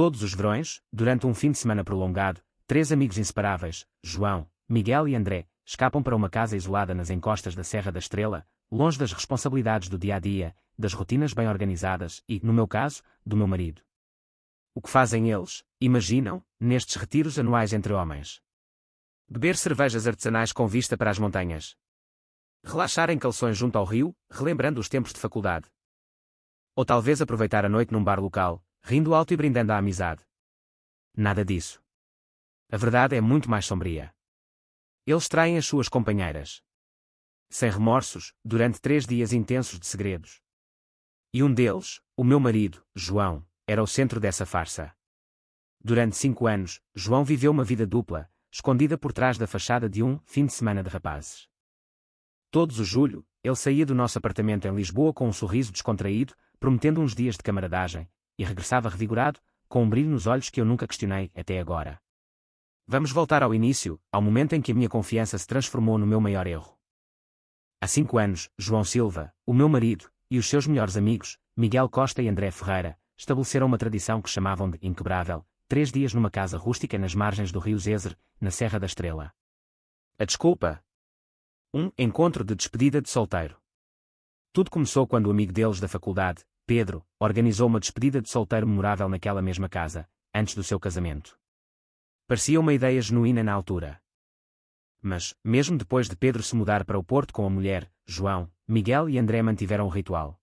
Todos os verões, durante um fim de semana prolongado, 3 amigos inseparáveis, João, Miguel e André, escapam para uma casa isolada nas encostas da Serra da Estrela, longe das responsabilidades do dia-a-dia, das rotinas bem organizadas e, no meu caso, do meu marido. O que fazem eles, imaginam, nestes retiros anuais entre homens? Beber cervejas artesanais com vista para as montanhas. Relaxar em calções junto ao rio, relembrando os tempos de faculdade. Ou talvez aproveitar a noite num bar local, rindo alto e brindando à amizade. Nada disso. A verdade é muito mais sombria. Eles traem as suas companheiras. Sem remorsos, durante 3 dias intensos de segredos. E um deles, o meu marido, João, era o centro dessa farsa. Durante 5 anos, João viveu uma vida dupla, escondida por trás da fachada de um fim de semana de rapazes. Todos os julho, ele saía do nosso apartamento em Lisboa com um sorriso descontraído, prometendo uns dias de camaradagem, e regressava revigorado, com um brilho nos olhos que eu nunca questionei até agora. Vamos voltar ao início, ao momento em que a minha confiança se transformou no meu maior erro. Há 5 anos, João Silva, o meu marido, e os seus melhores amigos, Miguel Costa e André Ferreira, estabeleceram uma tradição que chamavam de inquebrável: 3 dias numa casa rústica nas margens do rio Zezer, na Serra da Estrela. A desculpa? Um encontro de despedida de solteiro. Tudo começou quando o amigo deles da faculdade, Pedro, organizou uma despedida de solteiro memorável naquela mesma casa, antes do seu casamento. Parecia uma ideia genuína na altura. Mas, mesmo depois de Pedro se mudar para o Porto com a mulher, João, Miguel e André mantiveram o ritual.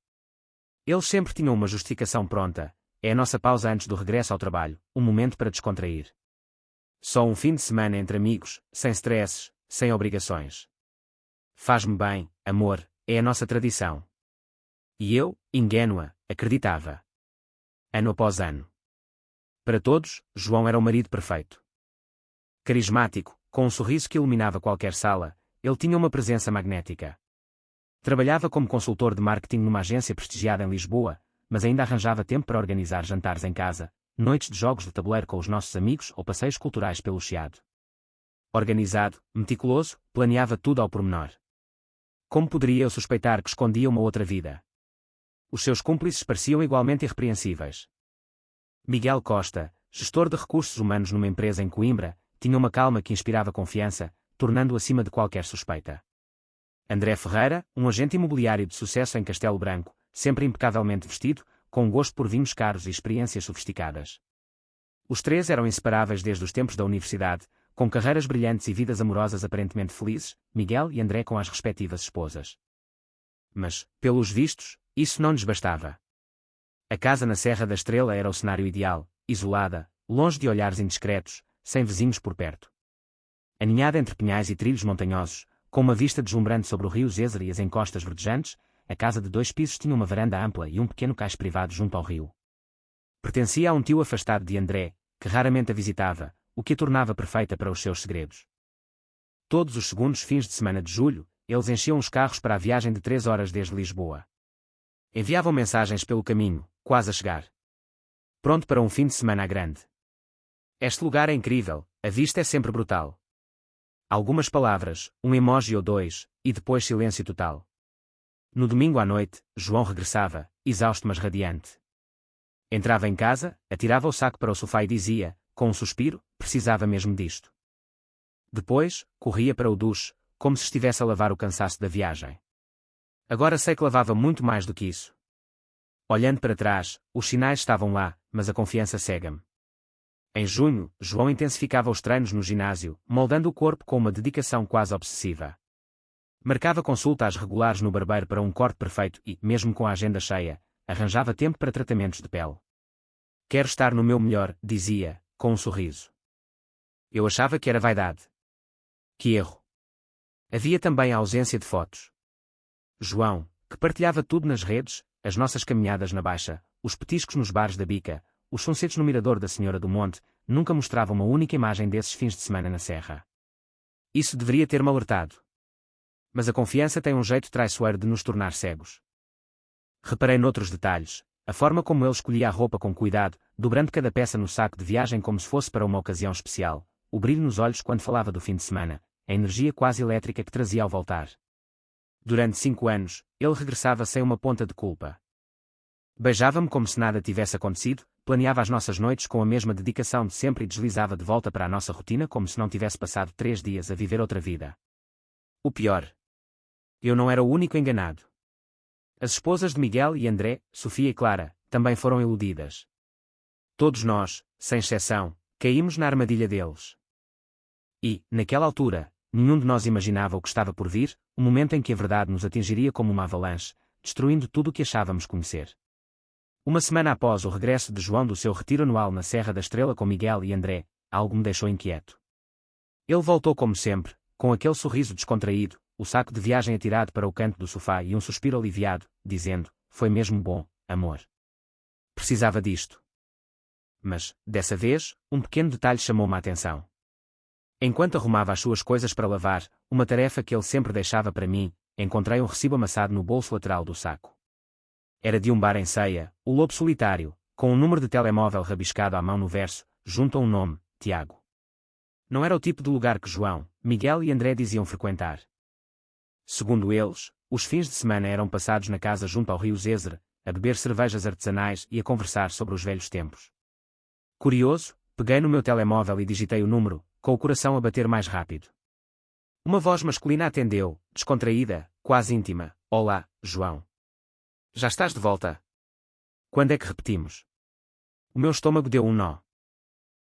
Eles sempre tinham uma justificação pronta: é a nossa pausa antes do regresso ao trabalho, um momento para descontrair. Só um fim de semana entre amigos, sem stresses, sem obrigações. Faz-me bem, amor, é a nossa tradição. E eu, ingênua, acreditava. Ano após ano. Para todos, João era o marido perfeito. Carismático, com um sorriso que iluminava qualquer sala, ele tinha uma presença magnética. Trabalhava como consultor de marketing numa agência prestigiada em Lisboa, mas ainda arranjava tempo para organizar jantares em casa, noites de jogos de tabuleiro com os nossos amigos ou passeios culturais pelo Chiado. Organizado, meticuloso, planeava tudo ao pormenor. Como poderia eu suspeitar que escondia uma outra vida? Os seus cúmplices pareciam igualmente irrepreensíveis. Miguel Costa, gestor de recursos humanos numa empresa em Coimbra, tinha uma calma que inspirava confiança, tornando-o acima de qualquer suspeita. André Ferreira, um agente imobiliário de sucesso em Castelo Branco, sempre impecavelmente vestido, com um gosto por vinhos caros e experiências sofisticadas. Os 3 eram inseparáveis desde os tempos da universidade, com carreiras brilhantes e vidas amorosas aparentemente felizes, Miguel e André com as respectivas esposas. Mas, pelos vistos, isso não lhes bastava. A casa na Serra da Estrela era o cenário ideal, isolada, longe de olhares indiscretos, sem vizinhos por perto. Aninhada entre pinhais e trilhos montanhosos, com uma vista deslumbrante sobre o rio Zezer e as encostas verdejantes, a casa de 2 pisos tinha uma varanda ampla e um pequeno cais privado junto ao rio. Pertencia a um tio afastado de André, que raramente a visitava, o que a tornava perfeita para os seus segredos. Todos os segundos fins de semana de julho, eles enchiam os carros para a viagem de 3 horas desde Lisboa. Enviavam mensagens pelo caminho, quase a chegar. Pronto para um fim de semana à grande. Este lugar é incrível, a vista é sempre brutal. Algumas palavras, um emoji ou 2, e depois silêncio total. No domingo à noite, João regressava, exausto mas radiante. Entrava em casa, atirava o saco para o sofá e dizia, com um suspiro, precisava mesmo disto. Depois, corria para o duche, como se estivesse a lavar o cansaço da viagem. Agora sei que lavava muito mais do que isso. Olhando para trás, os sinais estavam lá, mas a confiança cega-me. Em junho, João intensificava os treinos no ginásio, moldando o corpo com uma dedicação quase obsessiva. Marcava consultas regulares no barbeiro para um corte perfeito e, mesmo com a agenda cheia, arranjava tempo para tratamentos de pele. Quero estar no meu melhor, dizia, com um sorriso. Eu achava que era vaidade. Que erro. Havia também a ausência de fotos. João, que partilhava tudo nas redes, as nossas caminhadas na Baixa, os petiscos nos bares da Bica, os soncetos no mirador da Senhora do Monte, nunca mostrava uma única imagem desses fins de semana na Serra. Isso deveria ter-me alertado. Mas a confiança tem um jeito traiçoeiro de nos tornar cegos. Reparei noutros detalhes, a forma como ele escolhia a roupa com cuidado, dobrando cada peça no saco de viagem como se fosse para uma ocasião especial, o brilho nos olhos quando falava do fim de semana, a energia quase elétrica que trazia ao voltar. Durante 5 anos, ele regressava sem uma ponta de culpa. Beijava-me como se nada tivesse acontecido, planeava as nossas noites com a mesma dedicação de sempre e deslizava de volta para a nossa rotina como se não tivesse passado 3 dias a viver outra vida. O pior. Eu não era o único enganado. As esposas de Miguel e André, Sofia e Clara, também foram iludidas. Todos nós, sem exceção, caímos na armadilha deles. E, naquela altura, nenhum de nós imaginava o que estava por vir, o momento em que a verdade nos atingiria como uma avalanche, destruindo tudo o que achávamos conhecer. Uma semana após o regresso de João do seu retiro anual na Serra da Estrela com Miguel e André, algo me deixou inquieto. Ele voltou como sempre, com aquele sorriso descontraído, o saco de viagem atirado para o canto do sofá e um suspiro aliviado, dizendo: "Foi mesmo bom, amor. Precisava disto." Mas, dessa vez, um pequeno detalhe chamou-me a atenção. Enquanto arrumava as suas coisas para lavar, uma tarefa que ele sempre deixava para mim, encontrei um recibo amassado no bolso lateral do saco. Era de um bar em Ceia, o Lobo Solitário, com um número de telemóvel rabiscado à mão no verso, junto a um nome, Tiago. Não era o tipo de lugar que João, Miguel e André diziam frequentar. Segundo eles, os fins de semana eram passados na casa junto ao rio Zézer, a beber cervejas artesanais e a conversar sobre os velhos tempos. Curioso, peguei no meu telemóvel e digitei o número, com o coração a bater mais rápido. Uma voz masculina atendeu, descontraída, quase íntima: "Olá, João. Já estás de volta? Quando é que repetimos?" O meu estômago deu um nó.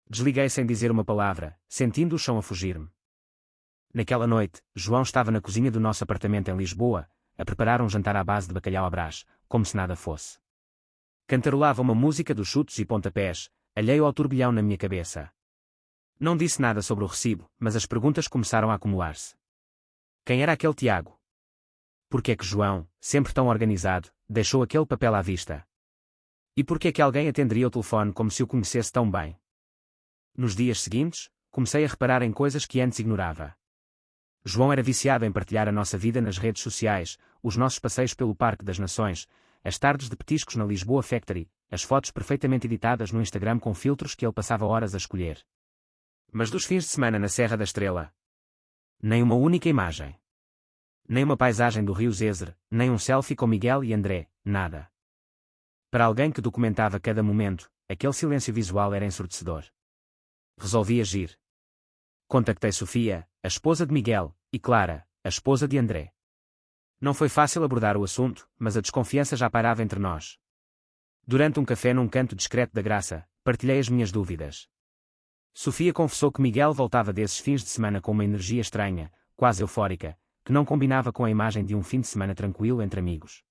Desliguei sem dizer uma palavra, sentindo o chão a fugir-me. Naquela noite, João estava na cozinha do nosso apartamento em Lisboa, a preparar um jantar à base de bacalhau à Brás, como se nada fosse. Cantarolava uma música dos chutes e pontapés, alheio ao turbilhão na minha cabeça. Não disse nada sobre o recibo, mas as perguntas começaram a acumular-se. Quem era aquele Tiago? Por que é que João, sempre tão organizado, deixou aquele papel à vista? E por que é que alguém atenderia o telefone como se o conhecesse tão bem? Nos dias seguintes, comecei a reparar em coisas que antes ignorava. João era viciado em partilhar a nossa vida nas redes sociais, os nossos passeios pelo Parque das Nações, as tardes de petiscos na Lisboa Factory, as fotos perfeitamente editadas no Instagram com filtros que ele passava horas a escolher. Mas dos fins de semana na Serra da Estrela, nem uma única imagem. Nem uma paisagem do rio Zézer, nem um selfie com Miguel e André, nada. Para alguém que documentava cada momento, aquele silêncio visual era ensurdecedor. Resolvi agir. Contactei Sofia, a esposa de Miguel, e Clara, a esposa de André. Não foi fácil abordar o assunto, mas a desconfiança já pairava entre nós. Durante um café num canto discreto da Graça, partilhei as minhas dúvidas. Sofia confessou que Miguel voltava desses fins de semana com uma energia estranha, quase eufórica, que não combinava com a imagem de um fim de semana tranquilo entre amigos.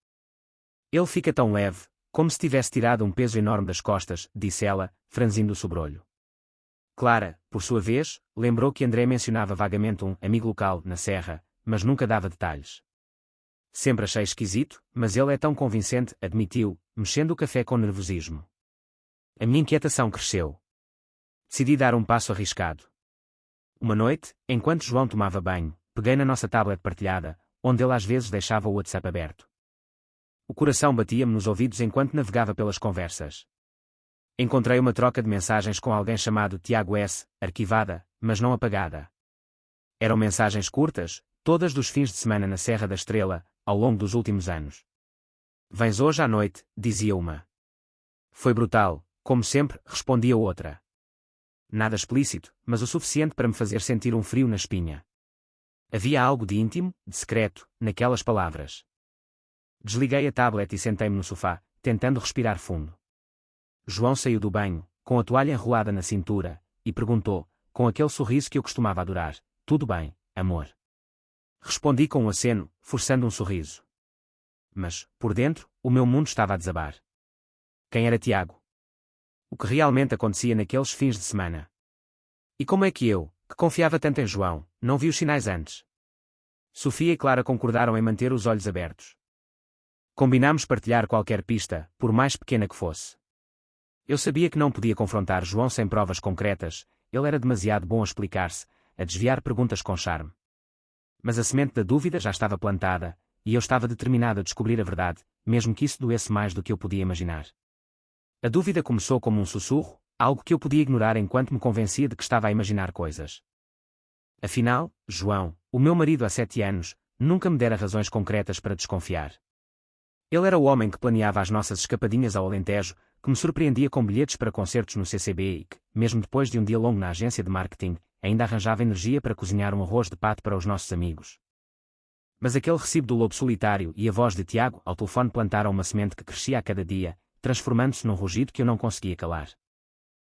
"Ele fica tão leve, como se tivesse tirado um peso enorme das costas", disse ela, franzindo o sobrolho. Clara, por sua vez, lembrou que André mencionava vagamente um amigo local na Serra, mas nunca dava detalhes. "Sempre achei esquisito, mas ele é tão convincente", admitiu, mexendo o café com nervosismo. A minha inquietação cresceu. Decidi dar um passo arriscado. Uma noite, enquanto João tomava banho, peguei na nossa tablet partilhada, onde ele às vezes deixava o WhatsApp aberto. O coração batia-me nos ouvidos enquanto navegava pelas conversas. Encontrei uma troca de mensagens com alguém chamado Tiago S., arquivada, mas não apagada. Eram mensagens curtas, todas dos fins de semana na Serra da Estrela, ao longo dos últimos anos. "Vens hoje à noite", dizia uma. "Foi brutal", como sempre, respondia outra. Nada explícito, mas o suficiente para me fazer sentir um frio na espinha. Havia algo de íntimo, de secreto, naquelas palavras. Desliguei a tablet e sentei-me no sofá, tentando respirar fundo. João saiu do banho, com a toalha enrolada na cintura, e perguntou, com aquele sorriso que eu costumava adorar: "Tudo bem, amor?" Respondi com um aceno, forçando um sorriso. Mas, por dentro, o meu mundo estava a desabar. Quem era Tiago? O que realmente acontecia naqueles fins de semana? E como é que eu, que confiava tanto em João, não vi os sinais antes? Sofia e Clara concordaram em manter os olhos abertos. Combinámos partilhar qualquer pista, por mais pequena que fosse. Eu sabia que não podia confrontar João sem provas concretas, ele era demasiado bom a explicar-se, a desviar perguntas com charme. Mas a semente da dúvida já estava plantada, e eu estava determinado a descobrir a verdade, mesmo que isso doesse mais do que eu podia imaginar. A dúvida começou como um sussurro, algo que eu podia ignorar enquanto me convencia de que estava a imaginar coisas. Afinal, João, o meu marido há 7 anos, nunca me dera razões concretas para desconfiar. Ele era o homem que planeava as nossas escapadinhas ao Alentejo, que me surpreendia com bilhetes para concertos no CCB e que, mesmo depois de um dia longo na agência de marketing, ainda arranjava energia para cozinhar um arroz de pato para os nossos amigos. Mas aquele recibo do lobo solitário e a voz de Tiago ao telefone plantaram uma semente que crescia a cada dia, transformando-se num rugido que eu não conseguia calar.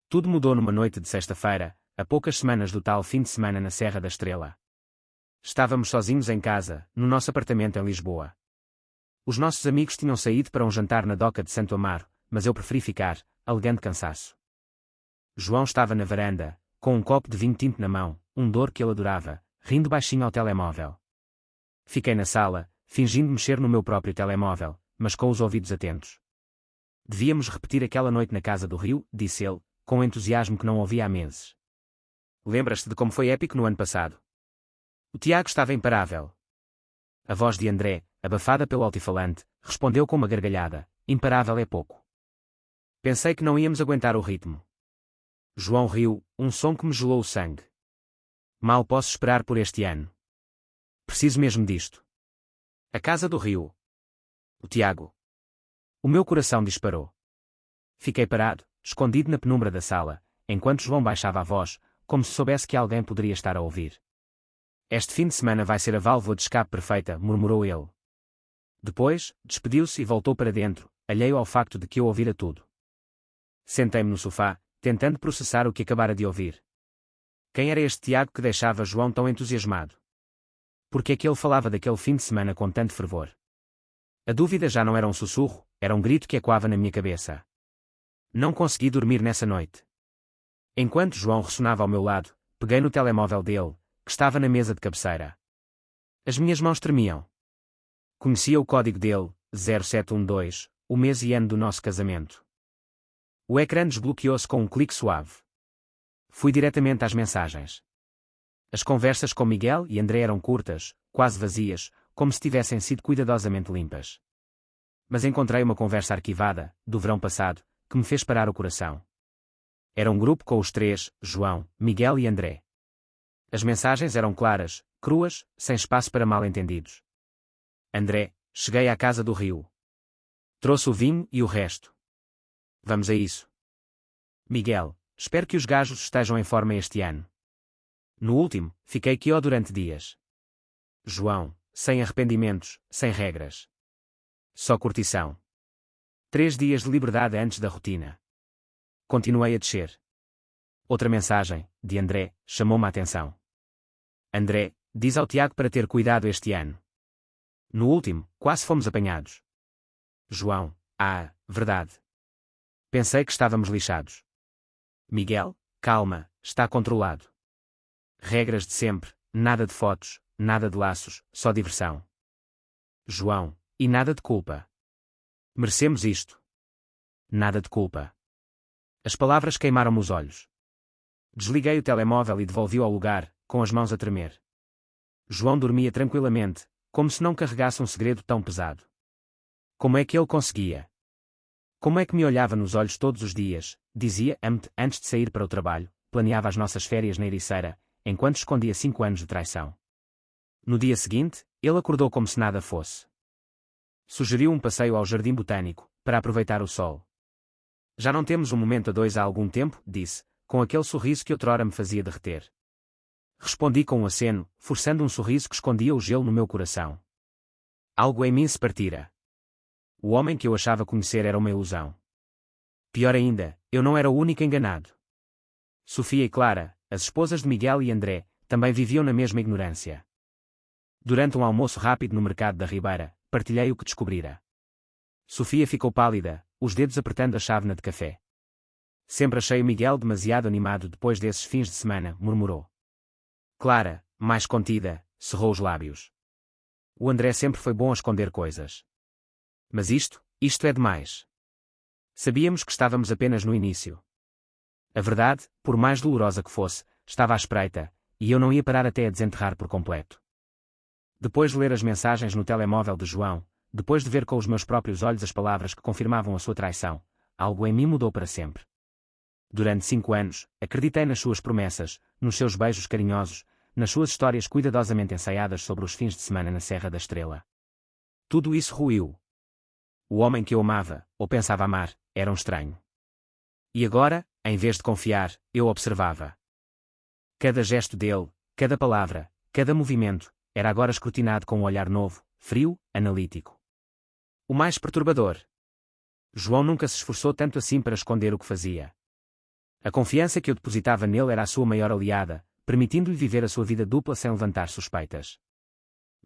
Tudo mudou numa noite de sexta-feira, a poucas semanas do tal fim de semana na Serra da Estrela. Estávamos sozinhos em casa, no nosso apartamento em Lisboa. Os nossos amigos tinham saído para um jantar na doca de Santo Amaro, mas eu preferi ficar, alegando cansaço. João estava na varanda, com um copo de vinho tinto na mão, um Douro que ele adorava, rindo baixinho ao telemóvel. Fiquei na sala, fingindo mexer no meu próprio telemóvel, mas com os ouvidos atentos. Devíamos repetir aquela noite na Casa do Rio, disse ele, com um entusiasmo que não ouvia há meses. Lembras-te de como foi épico no ano passado? O Tiago estava imparável. A voz de André, abafada pelo altifalante, respondeu com uma gargalhada: imparável é pouco. Pensei que não íamos aguentar o ritmo. João riu, um som que me gelou o sangue. Mal posso esperar por este ano. Preciso mesmo disto. A Casa do Rio. O Tiago. O meu coração disparou. Fiquei parado, escondido na penumbra da sala, enquanto João baixava a voz, como se soubesse que alguém poderia estar a ouvir. Este fim de semana vai ser a válvula de escape perfeita, murmurou ele. Depois, despediu-se e voltou para dentro, alheio ao facto de que eu ouvira tudo. Sentei-me no sofá, tentando processar o que acabara de ouvir. Quem era este Tiago que deixava João tão entusiasmado? Por que é que ele falava daquele fim de semana com tanto fervor? A dúvida já não era um sussurro, era um grito que ecoava na minha cabeça. Não consegui dormir nessa noite. Enquanto João ressonava ao meu lado, peguei no telemóvel dele, que estava na mesa de cabeceira. As minhas mãos tremiam. Conhecia o código dele, 0712, o mês e ano do nosso casamento. O ecrã desbloqueou-se com um clique suave. Fui diretamente às mensagens. As conversas com Miguel e André eram curtas, quase vazias, como se tivessem sido cuidadosamente limpas. Mas encontrei uma conversa arquivada, do verão passado, que me fez parar o coração. Era um grupo com os três, João, Miguel e André. As mensagens eram claras, cruas, sem espaço para mal-entendidos. André, cheguei à Casa do Rio. Trouxe o vinho e o resto. Vamos a isso. Miguel, espero que os gajos estejam em forma este ano. No último, fiquei quió durante dias. João, sem arrependimentos, sem regras. Só curtição. 3 dias de liberdade antes da rotina. Continuei a descer. Outra mensagem, de André, chamou-me a atenção. André, diz ao Tiago para ter cuidado este ano. No último, quase fomos apanhados. João, verdade. Pensei que estávamos lixados. Miguel, calma, está controlado. Regras de sempre, nada de fotos, nada de laços, só diversão. João, e nada de culpa. Merecemos isto. Nada de culpa. As palavras queimaram-me os olhos. Desliguei o telemóvel e devolvi-o ao lugar, com as mãos a tremer. João dormia tranquilamente, como se não carregasse um segredo tão pesado. Como é que ele conseguia? Como é que me olhava nos olhos todos os dias, dizia amo-te antes de sair para o trabalho, planeava as nossas férias na Ericeira, enquanto escondia 5 anos de traição. No dia seguinte, ele acordou como se nada fosse. Sugeriu um passeio ao Jardim Botânico, para aproveitar o sol. Já não temos um momento a dois há algum tempo, disse, com aquele sorriso que outrora me fazia derreter. Respondi com um aceno, forçando um sorriso que escondia o gelo no meu coração. Algo em mim se partira. O homem que eu achava conhecer era uma ilusão. Pior ainda, eu não era o único enganado. Sofia e Clara, as esposas de Miguel e André, também viviam na mesma ignorância. Durante um almoço rápido no mercado da Ribeira, partilhei o que descobrira. Sofia ficou pálida, os dedos apertando a chávena de café. Sempre achei o Miguel demasiado animado depois desses fins de semana, murmurou. Clara, mais contida, cerrou os lábios. O André sempre foi bom a esconder coisas. Mas isto é demais. Sabíamos que estávamos apenas no início. A verdade, por mais dolorosa que fosse, estava à espreita, e eu não ia parar até a desenterrar por completo. Depois de ler as mensagens no telemóvel de João, depois de ver com os meus próprios olhos as palavras que confirmavam a sua traição, algo em mim mudou para sempre. Durante 5 anos, acreditei nas suas promessas, nos seus beijos carinhosos, nas suas histórias cuidadosamente ensaiadas sobre os fins de semana na Serra da Estrela. Tudo isso ruiu. O homem que eu amava, ou pensava amar, era um estranho. E agora, em vez de confiar, eu observava. Cada gesto dele, cada palavra, cada movimento, era agora escrutinado com um olhar novo, frio, analítico. O mais perturbador. João nunca se esforçou tanto assim para esconder o que fazia. A confiança que eu depositava nele era a sua maior aliada, permitindo-lhe viver a sua vida dupla sem levantar suspeitas.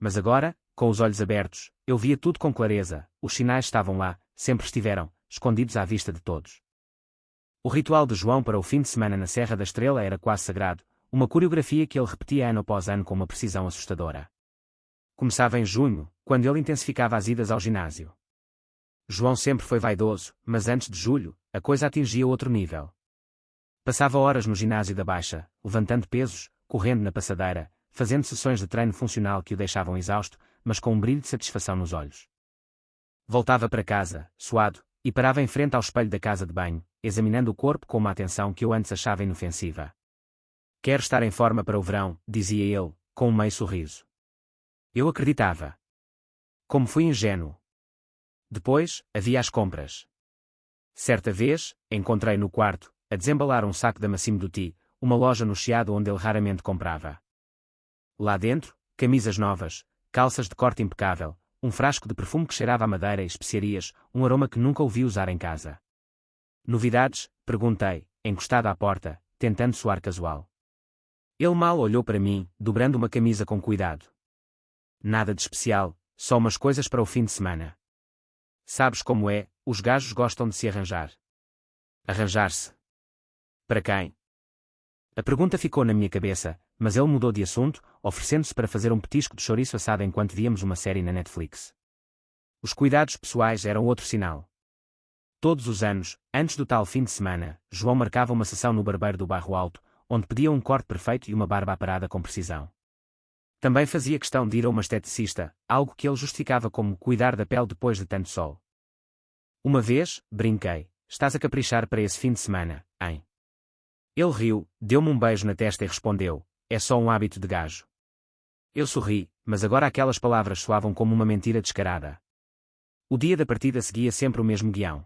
Mas agora, com os olhos abertos, eu via tudo com clareza, os sinais estavam lá, sempre estiveram, escondidos à vista de todos. O ritual de João para o fim de semana na Serra da Estrela era quase sagrado, uma coreografia que ele repetia ano após ano com uma precisão assustadora. Começava em junho, quando ele intensificava as idas ao ginásio. João sempre foi vaidoso, mas antes de julho, a coisa atingia outro nível. Passava horas no ginásio da Baixa, levantando pesos, correndo na passadeira, fazendo sessões de treino funcional que o deixavam exausto, mas com um brilho de satisfação nos olhos. Voltava para casa, suado, e parava em frente ao espelho da casa de banho, examinando o corpo com uma atenção que eu antes achava inofensiva. Quero estar em forma para o verão, dizia ele, com um meio sorriso. Eu acreditava. Como fui ingênuo. Depois, havia as compras. Certa vez, encontrei no quarto, a desembalar um saco da Massimo Dutti, uma loja no Chiado onde ele raramente comprava. Lá dentro, camisas novas, calças de corte impecável, um frasco de perfume que cheirava a madeira e especiarias, um aroma que nunca ouvi usar em casa. Novidades? Perguntei, encostado à porta, tentando soar casual. Ele mal olhou para mim, dobrando uma camisa com cuidado. Nada de especial, só umas coisas para o fim de semana. Sabes como é, os gajos gostam de se arranjar. Arranjar-se? Para quem? A pergunta ficou na minha cabeça, mas ele mudou de assunto, oferecendo-se para fazer um petisco de chouriço assado enquanto víamos uma série na Netflix. Os cuidados pessoais eram outro sinal. Todos os anos, antes do tal fim de semana, João marcava uma sessão no barbeiro do Bairro Alto, onde pedia um corte perfeito e uma barba aparada com precisão. Também fazia questão de ir a uma esteticista, algo que ele justificava como cuidar da pele depois de tanto sol. Uma vez, brinquei, estás a caprichar para esse fim de semana, hein? Ele riu, deu-me um beijo na testa e respondeu, é só um hábito de gajo. Eu sorri, mas agora aquelas palavras soavam como uma mentira descarada. O dia da partida seguia sempre o mesmo guião.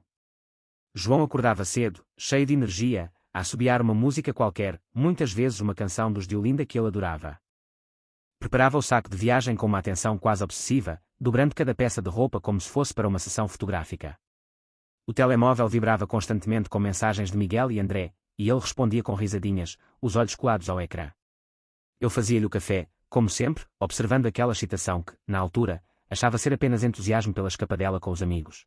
João acordava cedo, cheio de energia, a assobiar uma música qualquer, muitas vezes uma canção dos de Olinda que ele adorava. Preparava o saco de viagem com uma atenção quase obsessiva, dobrando cada peça de roupa como se fosse para uma sessão fotográfica. O telemóvel vibrava constantemente com mensagens de Miguel e André, e ele respondia com risadinhas, os olhos colados ao ecrã. Eu fazia-lhe o café, como sempre, observando aquela excitação que, na altura, achava ser apenas entusiasmo pela escapadela com os amigos.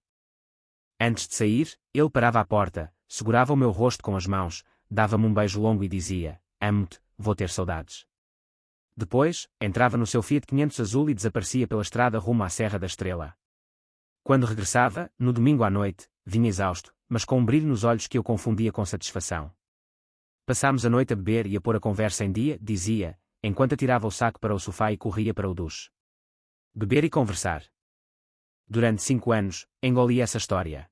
Antes de sair, ele parava à porta, segurava o meu rosto com as mãos, dava-me um beijo longo e dizia, amo-te, vou ter saudades. Depois, entrava no seu Fiat 500 azul e desaparecia pela estrada rumo à Serra da Estrela. Quando regressava, no domingo à noite, vinha exausto, mas com um brilho nos olhos que eu confundia com satisfação. Passámos a noite a beber e a pôr a conversa em dia, dizia, enquanto atirava o saco para o sofá e corria para o duche. Beber e conversar. Durante 5 anos, engoli essa história.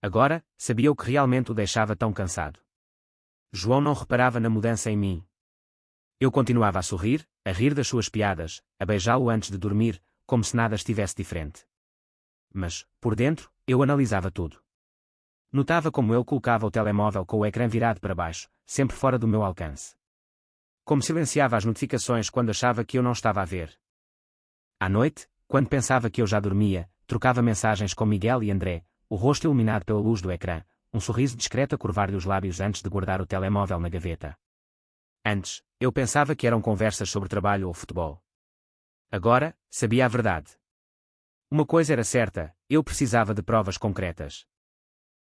Agora, sabia o que realmente o deixava tão cansado. João não reparava na mudança em mim. Eu continuava a sorrir, a rir das suas piadas, a beijá-lo antes de dormir, como se nada estivesse diferente. Mas, por dentro, eu analisava tudo. Notava como ele colocava o telemóvel com o ecrã virado para baixo, sempre fora do meu alcance. Como silenciava as notificações quando achava que eu não estava a ver. À noite, quando pensava que eu já dormia, trocava mensagens com Miguel e André, o rosto iluminado pela luz do ecrã, um sorriso discreto a curvar-lhe os lábios antes de guardar o telemóvel na gaveta. Antes, eu pensava que eram conversas sobre trabalho ou futebol. Agora, sabia a verdade. Uma coisa era certa, eu precisava de provas concretas.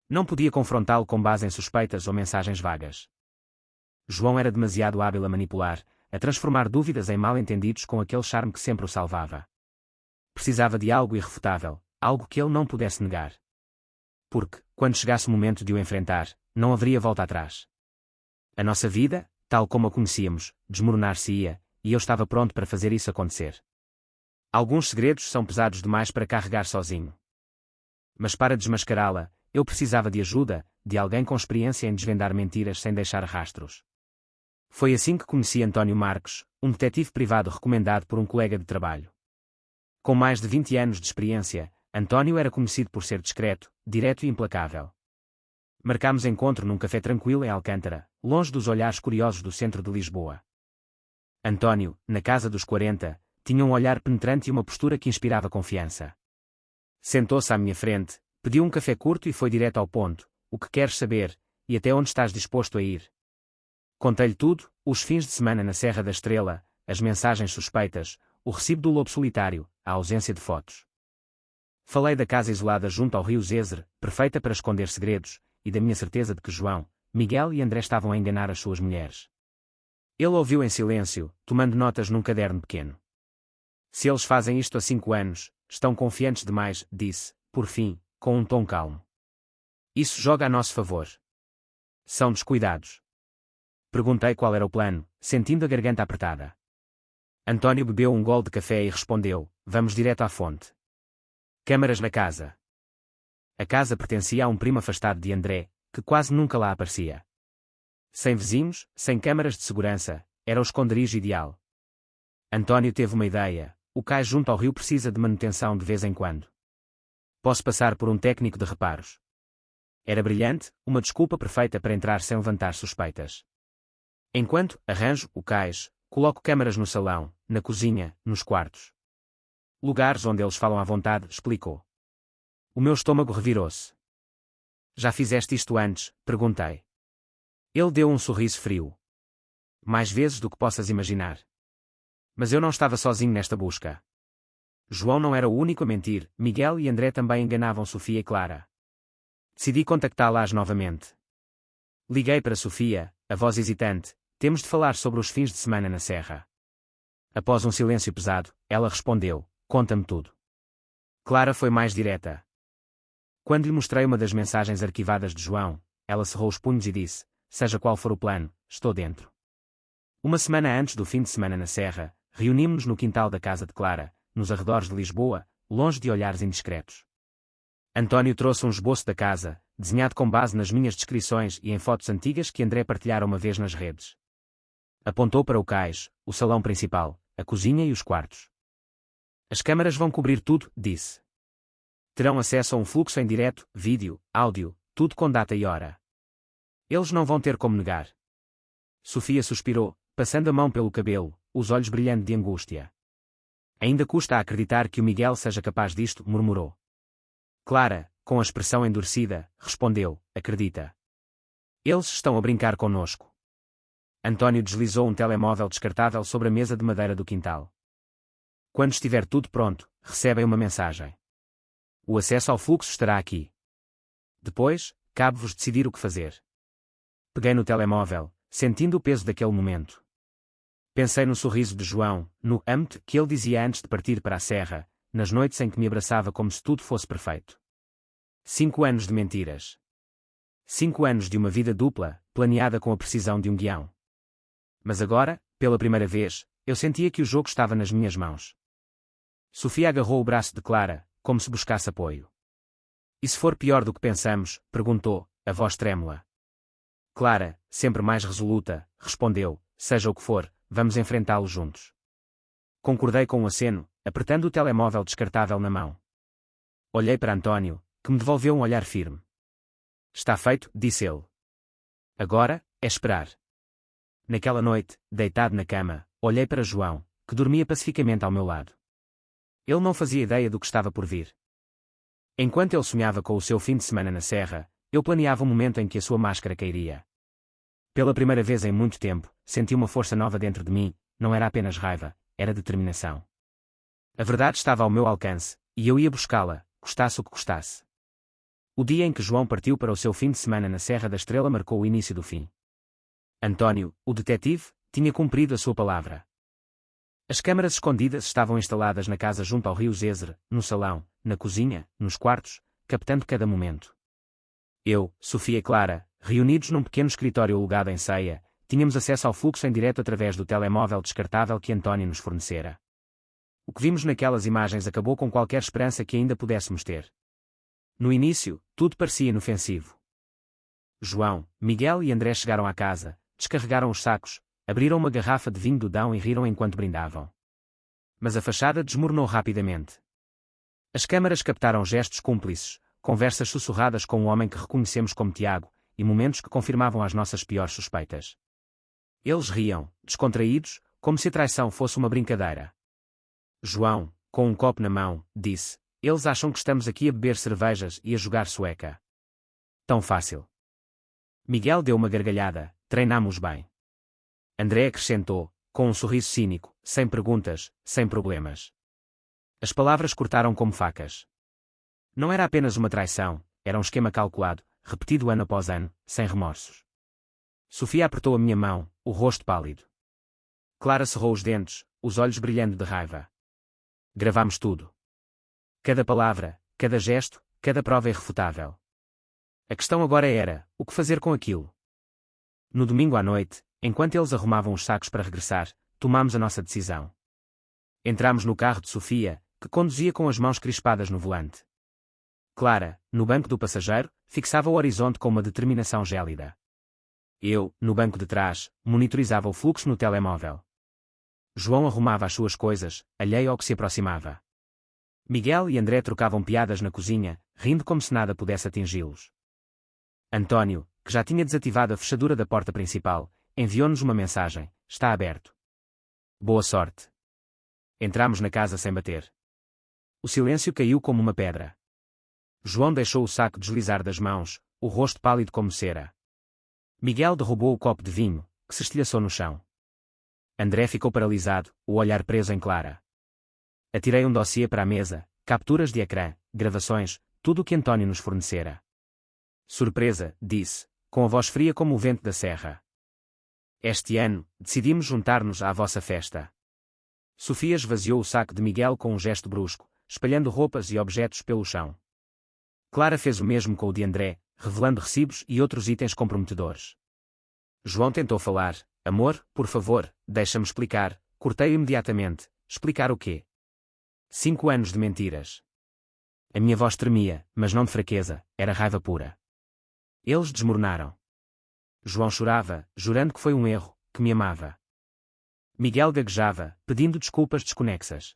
Não podia confrontá-lo com base em suspeitas ou mensagens vagas. João era demasiado hábil a manipular, a transformar dúvidas em mal-entendidos com aquele charme que sempre o salvava. Precisava de algo irrefutável, algo que ele não pudesse negar. Porque, quando chegasse o momento de o enfrentar, não haveria volta atrás. A nossa vida, tal como a conhecíamos, desmoronar-se-ia, e eu estava pronto para fazer isso acontecer. Alguns segredos são pesados demais para carregar sozinho. Mas para desmascará-la, eu precisava de ajuda, de alguém com experiência em desvendar mentiras sem deixar rastros. Foi assim que conheci António Marques, um detetive privado recomendado por um colega de trabalho. Com mais de 20 anos de experiência, António era conhecido por ser discreto, direto e implacável. Marcámos encontro num café tranquilo em Alcântara, longe dos olhares curiosos do centro de Lisboa. António, na casa dos 40, tinha um olhar penetrante e uma postura que inspirava confiança. Sentou-se à minha frente, pediu um café curto e foi direto ao ponto: o que queres saber, e até onde estás disposto a ir? Contei-lhe tudo: os fins de semana na Serra da Estrela, as mensagens suspeitas, o recibo do lobo solitário, a ausência de fotos. Falei da casa isolada junto ao rio Zezer, perfeita para esconder segredos, e da minha certeza de que João, Miguel e André estavam a enganar as suas mulheres. Ele ouviu em silêncio, tomando notas num caderno pequeno. Se eles fazem isto há 5 anos, estão confiantes demais, disse, por fim, com um tom calmo. Isso joga a nosso favor. São descuidados. Perguntei qual era o plano, sentindo a garganta apertada. António bebeu um gole de café e respondeu: vamos direto à fonte. Câmaras na casa. A casa pertencia a um primo afastado de André, que quase nunca lá aparecia. Sem vizinhos, sem câmaras de segurança, era o esconderijo ideal. António teve uma ideia: o cais junto ao rio precisa de manutenção de vez em quando. Posso passar por um técnico de reparos. Era brilhante, uma desculpa perfeita para entrar sem levantar suspeitas. Enquanto arranjo o cais, coloco câmaras no salão, na cozinha, nos quartos. Lugares onde eles falam à vontade, explicou. O meu estômago revirou-se. Já fizeste isto antes? Perguntei. Ele deu um sorriso frio. Mais vezes do que possas imaginar. Mas eu não estava sozinho nesta busca. João não era o único a mentir, Miguel e André também enganavam Sofia e Clara. Decidi contactá-las novamente. Liguei para Sofia, a voz hesitante: temos de falar sobre os fins de semana na Serra. Após um silêncio pesado, ela respondeu: conta-me tudo. Clara foi mais direta. Quando lhe mostrei uma das mensagens arquivadas de João, ela cerrou os punhos e disse: seja qual for o plano, estou dentro. Uma semana antes do fim de semana na Serra, reunimos-nos no quintal da casa de Clara, nos arredores de Lisboa, longe de olhares indiscretos. António trouxe um esboço da casa, desenhado com base nas minhas descrições e em fotos antigas que André partilhara uma vez nas redes. Apontou para o cais, o salão principal, a cozinha e os quartos. As câmaras vão cobrir tudo, disse. Terão acesso a um fluxo em direto, vídeo, áudio, tudo com data e hora. Eles não vão ter como negar. Sofia suspirou, passando a mão pelo cabelo, os olhos brilhando de angústia. Ainda custa a acreditar que o Miguel seja capaz disto, murmurou. Clara, com a expressão endurecida, respondeu: acredita. Eles estão a brincar connosco. António deslizou um telemóvel descartável sobre a mesa de madeira do quintal. Quando estiver tudo pronto, recebem uma mensagem. O acesso ao fluxo estará aqui. Depois, cabe-vos decidir o que fazer. Peguei no telemóvel, sentindo o peso daquele momento. Pensei no sorriso de João, no amo-te que ele dizia antes de partir para a serra, nas noites em que me abraçava como se tudo fosse perfeito. 5 anos de mentiras. 5 anos de uma vida dupla, planeada com a precisão de um guião. Mas agora, pela primeira vez, eu sentia que o jogo estava nas minhas mãos. Sofia agarrou o braço de Clara, como se buscasse apoio. E se for pior do que pensamos? Perguntou, a voz trêmula. Clara, sempre mais resoluta, respondeu: seja o que for, vamos enfrentá-lo juntos. Concordei com um aceno, apertando o telemóvel descartável na mão. Olhei para António, que me devolveu um olhar firme. Está feito, disse ele. Agora, é esperar. Naquela noite, deitado na cama, olhei para João, que dormia pacificamente ao meu lado. Ele não fazia ideia do que estava por vir. Enquanto ele sonhava com o seu fim de semana na Serra, eu planeava o momento em que a sua máscara cairia. Pela primeira vez em muito tempo, senti uma força nova dentro de mim, não era apenas raiva, era determinação. A verdade estava ao meu alcance, e eu ia buscá-la, custasse o que custasse. O dia em que João partiu para o seu fim de semana na Serra da Estrela marcou o início do fim. António, o detetive, tinha cumprido a sua palavra. As câmaras escondidas estavam instaladas na casa junto ao rio Zezer, no salão, na cozinha, nos quartos, captando cada momento. Eu, Sofia e Clara, reunidos num pequeno escritório alugado em Ceia, tínhamos acesso ao fluxo em direto através do telemóvel descartável que António nos fornecera. O que vimos naquelas imagens acabou com qualquer esperança que ainda pudéssemos ter. No início, tudo parecia inofensivo. João, Miguel e André chegaram à casa, descarregaram os sacos, abriram uma garrafa de vinho do Dão e riram enquanto brindavam. Mas a fachada desmoronou rapidamente. As câmaras captaram gestos cúmplices, conversas sussurradas com um homem que reconhecemos como Tiago, e momentos que confirmavam as nossas piores suspeitas. Eles riam, descontraídos, como se a traição fosse uma brincadeira. João, com um copo na mão, disse: eles acham que estamos aqui a beber cervejas e a jogar sueca. Tão fácil. Miguel deu uma gargalhada: treinamos bem. André acrescentou, com um sorriso cínico: sem perguntas, sem problemas. As palavras cortaram como facas. Não era apenas uma traição, era um esquema calculado, repetido ano após ano, sem remorsos. Sofia apertou a minha mão, o rosto pálido. Clara cerrou os dentes, os olhos brilhando de raiva. Gravámos tudo. Cada palavra, cada gesto, cada prova irrefutável. A questão agora era, o que fazer com aquilo? No domingo à noite, enquanto eles arrumavam os sacos para regressar, tomámos a nossa decisão. Entramos no carro de Sofia, que conduzia com as mãos crispadas no volante. Clara, no banco do passageiro, fixava o horizonte com uma determinação gélida. Eu, no banco de trás, monitorizava o fluxo no telemóvel. João arrumava as suas coisas, alheio ao que se aproximava. Miguel e André trocavam piadas na cozinha, rindo como se nada pudesse atingi-los. António, que já tinha desativado a fechadura da porta principal, enviou-nos uma mensagem: está aberto. Boa sorte. Entramos na casa sem bater. O silêncio caiu como uma pedra. João deixou o saco deslizar das mãos, o rosto pálido como cera. Miguel derrubou o copo de vinho, que se estilhaçou no chão. André ficou paralisado, o olhar preso em Clara. Atirei um dossiê para a mesa, capturas de ecrã, gravações, tudo o que António nos fornecera. Surpresa, disse, com a voz fria como o vento da serra. Este ano, decidimos juntar-nos à vossa festa. Sofia esvaziou o saco de Miguel com um gesto brusco, espalhando roupas e objetos pelo chão. Clara fez o mesmo com o de André, revelando recibos e outros itens comprometedores. João tentou falar: amor, por favor, deixa-me explicar. Cortei imediatamente: explicar o quê? 5 anos de mentiras. A minha voz tremia, mas não de fraqueza, era raiva pura. Eles desmoronaram. João chorava, jurando que foi um erro, que me amava. Miguel gaguejava, pedindo desculpas desconexas.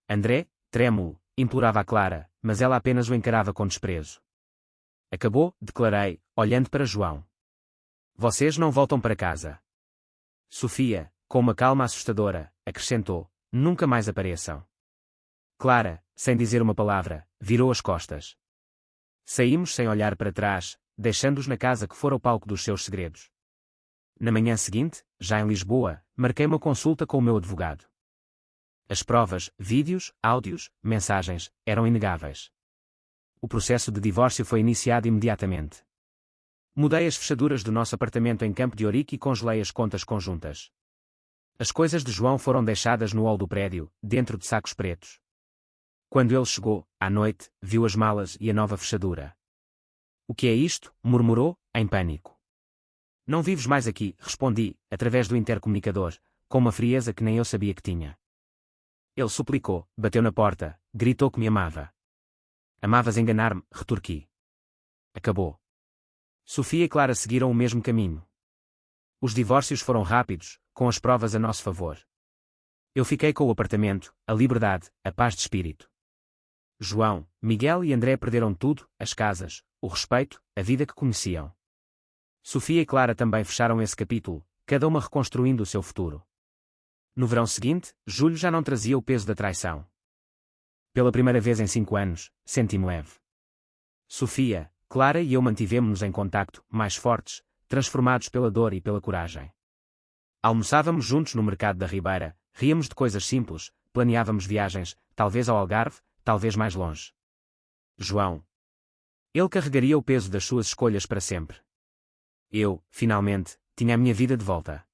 André, trêmulo, implorava a Clara, mas ela apenas o encarava com desprezo. Acabou, declarei, olhando para João. Vocês não voltam para casa. Sofia, com uma calma assustadora, acrescentou: nunca mais apareçam. Clara, sem dizer uma palavra, virou as costas. Saímos sem olhar para trás, deixando-os na casa que fora o palco dos seus segredos. Na manhã seguinte, já em Lisboa, marquei uma consulta com o meu advogado. As provas, vídeos, áudios, mensagens, eram inegáveis. O processo de divórcio foi iniciado imediatamente. Mudei as fechaduras do nosso apartamento em Campo de Ourique e congelei as contas conjuntas. As coisas de João foram deixadas no hall do prédio, dentro de sacos pretos. Quando ele chegou, à noite, viu as malas e a nova fechadura. O que é isto? Murmurou, em pânico. Não vives mais aqui, respondi, através do intercomunicador, com uma frieza que nem eu sabia que tinha. Ele suplicou, bateu na porta, gritou que me amava. Amavas enganar-me, retorqui. Acabou. Sofia e Clara seguiram o mesmo caminho. Os divórcios foram rápidos, com as provas a nosso favor. Eu fiquei com o apartamento, a liberdade, a paz de espírito. João, Miguel e André perderam tudo: as casas, o respeito, a vida que conheciam. Sofia e Clara também fecharam esse capítulo, cada uma reconstruindo o seu futuro. No verão seguinte, julho já não trazia o peso da traição. Pela primeira vez em 5 anos, senti-me leve. Sofia, Clara e eu mantivemo-nos em contacto, mais fortes, transformados pela dor e pela coragem. Almoçávamos juntos no mercado da Ribeira, ríamos de coisas simples, planeávamos viagens, talvez ao Algarve, talvez mais longe. João. Ele carregaria o peso das suas escolhas para sempre. Eu, finalmente, tinha a minha vida de volta.